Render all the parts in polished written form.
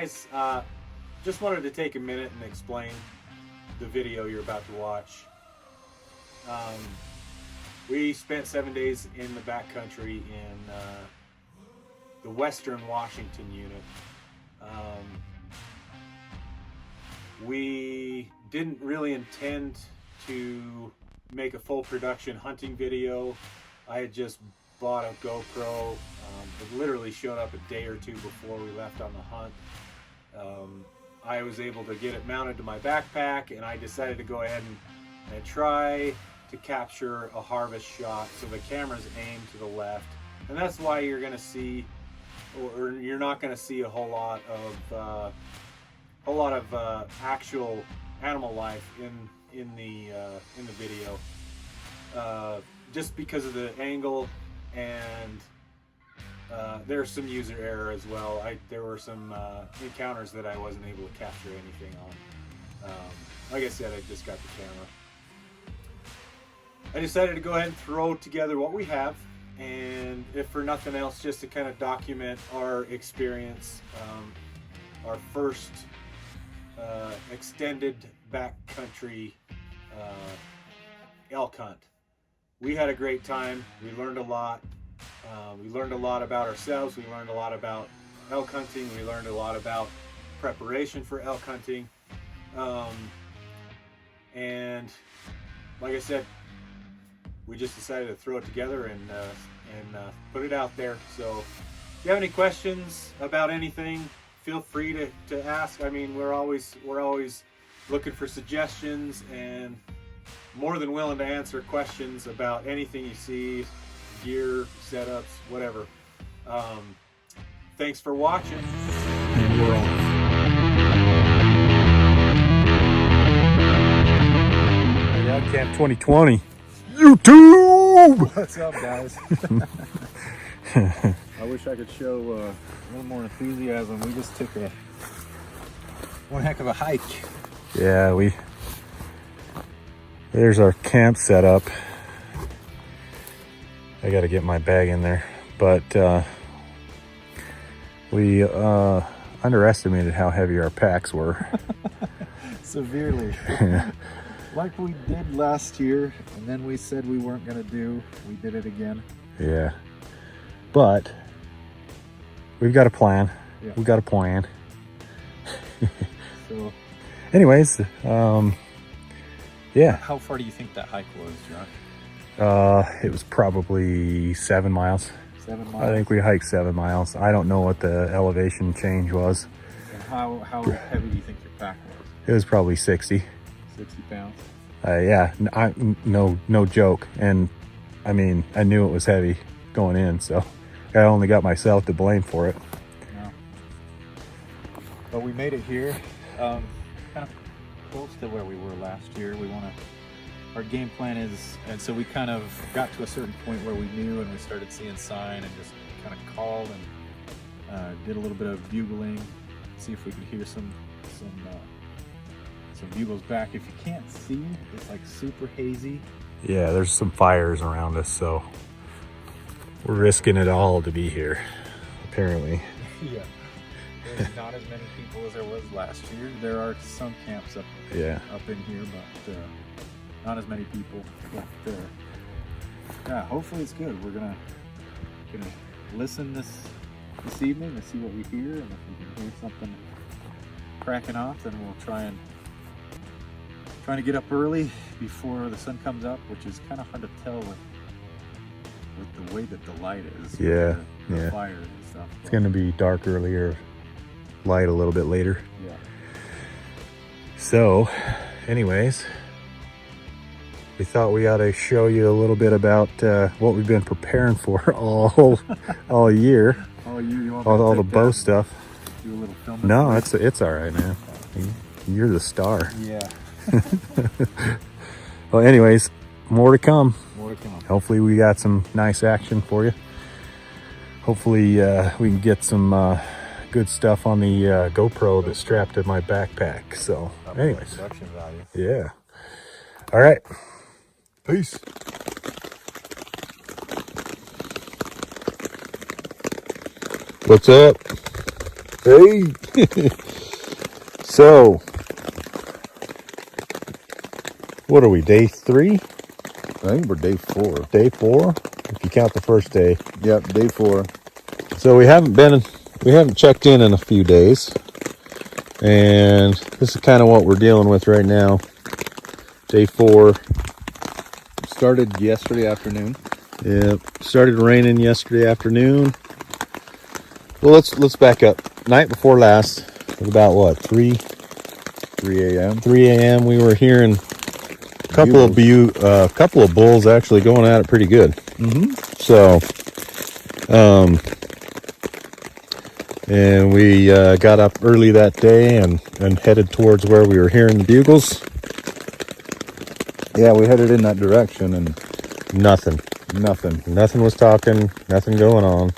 guys, just wanted to take a minute and explain the video you're about to watch. We spent 7 days in the backcountry in the Western Washington unit. We didn't really intend to make a full production hunting video. I had just bought a GoPro. It literally showed up a day or two before we left on the hunt. I was able to get it mounted to my backpack, and I decided to go ahead and try to capture a harvest shot. So the camera's aimed to the left, and that's why you're going to see, or you're not going to see a whole lot of actual animal life in the video, just because of the angle, and there's some user error as well. There were some encounters that I wasn't able to capture anything on. Like I said, I just got the camera. I decided to go ahead and throw together what we have, and if for nothing else, just to kind of document our experience, our first extended backcountry elk hunt. We had a great time. We learned a lot. We learned a lot about ourselves. We learned a lot about elk hunting. We learned a lot about preparation for elk hunting. And like I said, we just decided to throw it together and put it out there. So if you have any questions about anything, feel free to ask. I mean, we're always looking for suggestions, and more than willing to answer questions about anything you see, gear, setups, whatever. Thanks for watching. And we're on. Camp 2020 YouTube. What's up, guys? I wish I could show a little more enthusiasm. We just took one heck of a hike. Yeah, there's our camp setup. I got to get my bag in there, but we underestimated how heavy our packs were. Severely. Like we did last year, and then we said we weren't going to do. We did it again. Yeah, but we've got a plan. Yeah. We've got a plan. So, anyways, yeah. How far do you think that hike was, Josh? It was probably 7 miles. 7 miles? I think we hiked 7 miles. I don't know what the elevation change was. And how heavy do you think your pack was? It was probably 60. 60 pounds? Yeah, no joke. And I mean, I knew it was heavy going in, so I only got myself to blame for it. No. But we made it here, kind of close to where we were last year. Our game plan is, and so we kind of got to a certain point where we knew, and we started seeing sign and just kind of called and did a little bit of bugling, see if we could hear some bugles back. If you can't see, it's like super hazy. Yeah, there's some fires around us, so we're risking it all to be here, apparently. Yeah. There's not as many people as there was last year. There are some camps up in here, but not as many people. But yeah, hopefully it's good. We're gonna listen this evening and see what we hear, and if we can hear something cracking off, then we'll trying to get up early before the sun comes up, which is kind of hard to tell with the way that the light is. Yeah, the fire and stuff. It's gonna be dark earlier, light a little bit later. Yeah. So, anyways, we thought we ought to show you a little bit about what we've been preparing for all year. Oh, you want all the bow stuff. Do a little film? No, it's all right, man. You're the star. Yeah. Well, anyways, more to come. More to come. Hopefully we got some nice action for you. Hopefully we can get some good stuff on the GoPro that's strapped to my backpack. So anyways, Production value. yeah. All right. Peace. What's up? Hey. So, what are we, day 3? I think we're day 4. Day 4? If you count the first day. Yep, day 4. So we haven't checked in a few days. And this is kind of what we're dealing with right now. Day 4. Started yesterday afternoon. Yeah, started raining yesterday afternoon. Well, let's back up. Night before last, it was about what, 3 a.m. 3 a.m. We were hearing a couple of bulls actually going at it pretty good. Mm-hmm. So, and we got up early that day and headed towards where we were hearing the bugles. Yeah, we headed in that direction and Nothing was talking, nothing going on.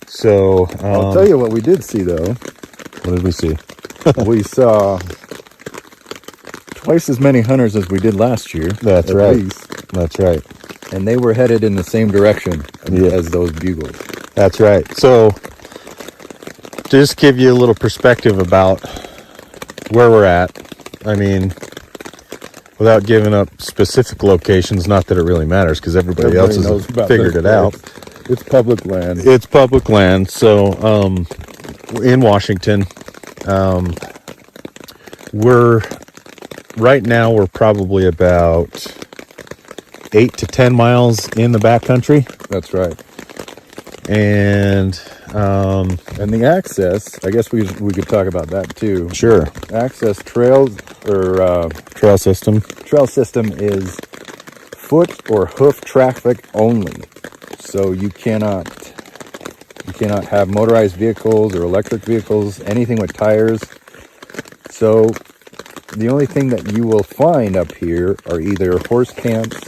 So, I'll tell you what we did see though. What did we see? We saw twice as many hunters as we did last year. That's at right. least. That's right. And they were headed in the same direction as those bugles. That's right. So, to just give you a little perspective about where we're at, I mean, without giving up specific locations, not that it really matters because everybody else has figured it out. It's public land. It's public land. So, in Washington, we're probably about 8 to 10 miles in the backcountry. That's right. And the access, I guess we could talk about that too. sure, Access trails or trail system. trail system is foot or hoof traffic only. So you cannot have motorized vehicles or electric vehicles, anything with tires. So the only thing that you will find up here are either horse camps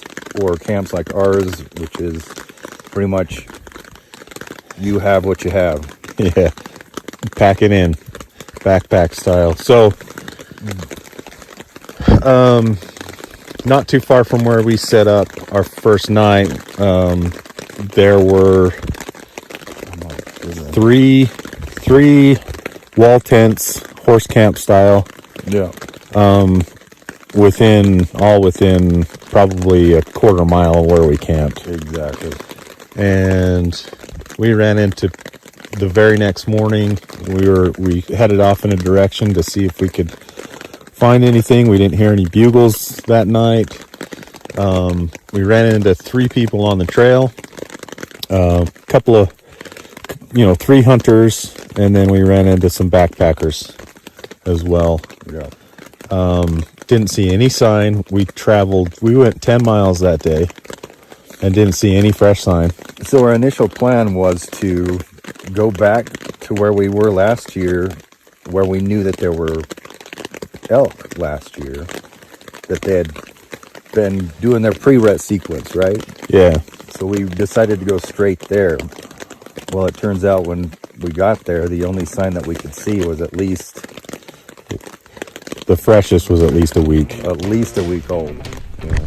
or camps like ours, which is pretty much you have what you have. Yeah, pack it in, backpack style. So, not too far from where we set up our first night, there were three wall tents, horse camp style. Yeah. Within probably a quarter mile where we camped. Exactly. And we ran into the very next morning. We headed off in a direction to see if we could find anything. We didn't hear any bugles that night. We ran into 3 people on the trail, a couple of 3 hunters, and then we ran into some backpackers as well. Yeah. Didn't see any sign. We went 10 miles that day and didn't see any fresh sign. So our initial plan was to go back to where we were last year, where we knew that there were elk last year, that they had been doing their pre-rut sequence, right? Yeah. So we decided to go straight there. Well, it turns out when we got there, the only sign that we could see was at least The freshest was at least a week. old. Yeah.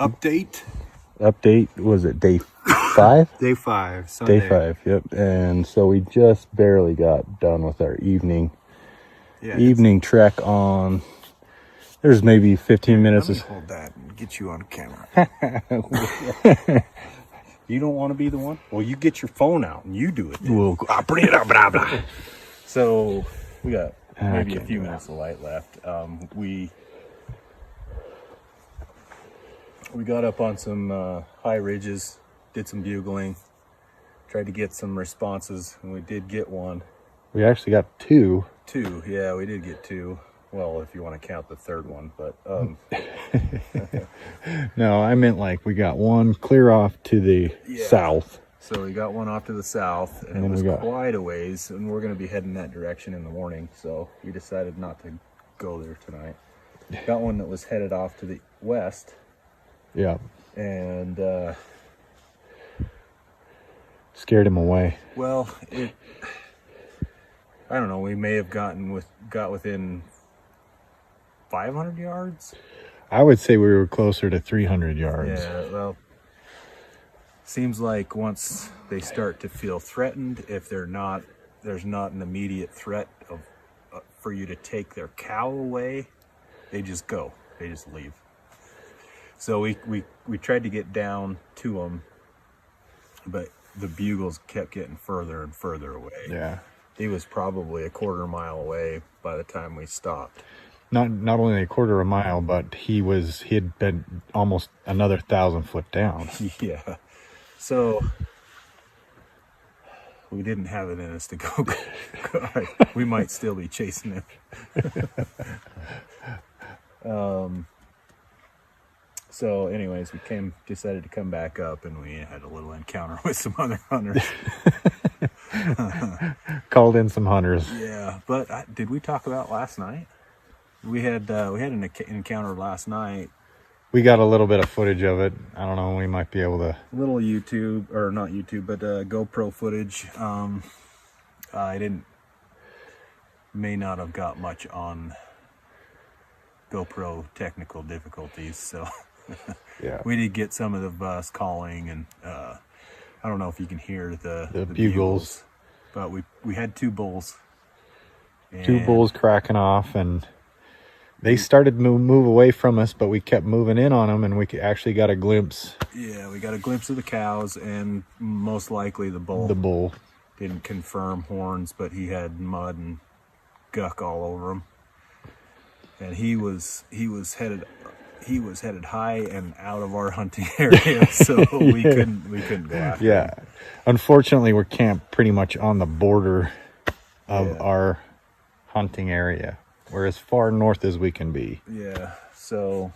update. Update, was it day 5? Day 5, Sunday. Day 5, yep. And so we just barely got done with our evening trek on. There's maybe 15 minutes. Let me hold that and get you on camera. You don't want to be the one? Well, you get your phone out and you do it. We'll bring it up, blah, blah. So we got maybe a can't few do minutes of light left. We got up on some high ridges, did some bugling, tried to get some responses, and we did get one. We actually got 2. 2, yeah, we did get 2. Well, if you want to count the third one, but No, I meant like we got one clear off to the south. so we got one off to the south, and And it then was we got- quite a ways, and we're going to be heading that direction in the morning, so we decided not to go there tonight. Got one that was headed off to the west, Yeah, and scared him away. well, I don't know, we may have got within 500 yards. I would say we were closer to 300 yards. Yeah, well, seems like once they start to feel threatened, if there's not an immediate threat of for you to take their cow away, they just go. They just leave. So we tried to get down to them, but the bugles kept getting further and further away. Yeah. He was probably a quarter mile away by the time we stopped. Not only a quarter of a mile, but he had been almost another 1,000 foot down. Yeah. So we didn't have it in us to go. We might still be chasing him. So anyways, we decided to come back up, and we had a little encounter with some other hunters. Called in some hunters. Yeah, but did we talk about last night? We had an encounter last night. We got a little bit of footage of it. I don't know. We might be able to. Little YouTube, or not YouTube, but GoPro footage. I may not have got much on GoPro technical difficulties, so Yeah. we did get some of us calling, and I don't know if you can hear the bugles, but we had 2 bulls. 2 And- bulls cracking off, and they started to move away from us, but we kept moving in on them, and we actually got a glimpse. Yeah, we got a glimpse of the cows, and most likely the bull. The bull. Didn't confirm horns, but he had mud and guck all over him, and he was headed high and out of our hunting area, so we couldn't go after him. Yeah. Unfortunately, we're camped pretty much on the border of our hunting area. We're as far north as we can be. Yeah, so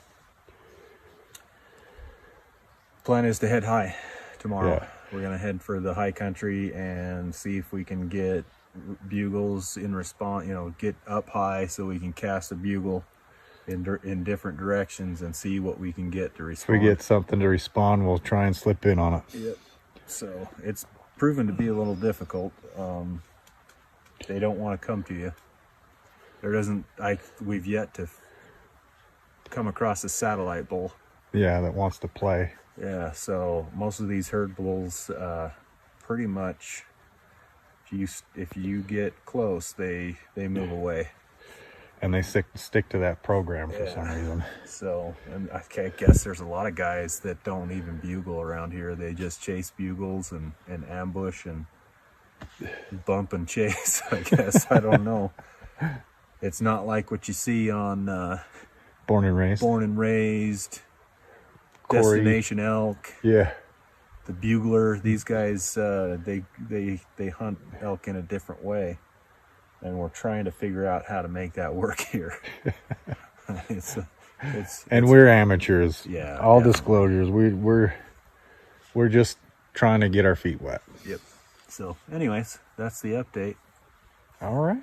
plan is to head high tomorrow. Yeah. We're gonna head for the high country and see if we can get bugles in response. Get up high so we can cast a bugle in different directions and see what we can get to If respond. we get something to respond, we'll try and slip in on it. Yep. So it's proven to be a little difficult. They don't want to come to you. We've yet to come across a satellite bull. Yeah, that wants to play. Yeah, so most of these herd bulls, pretty much, if you get close, they move away. And they stick to that program for some reason. So, and I guess there's a lot of guys that don't even bugle around here. They just chase bugles and ambush and bump and chase, I guess. I don't know. It's not like what you see on Born and raised. Corey, Corey. Destination Elk, Yeah. the Bugler. These guys, they hunt elk in a different way, and we're trying to figure out how to make that work here. We're amateurs. Yeah, All definitely. disclosures. We're just trying to get our feet wet. Yep. So, anyways, that's the update. All right.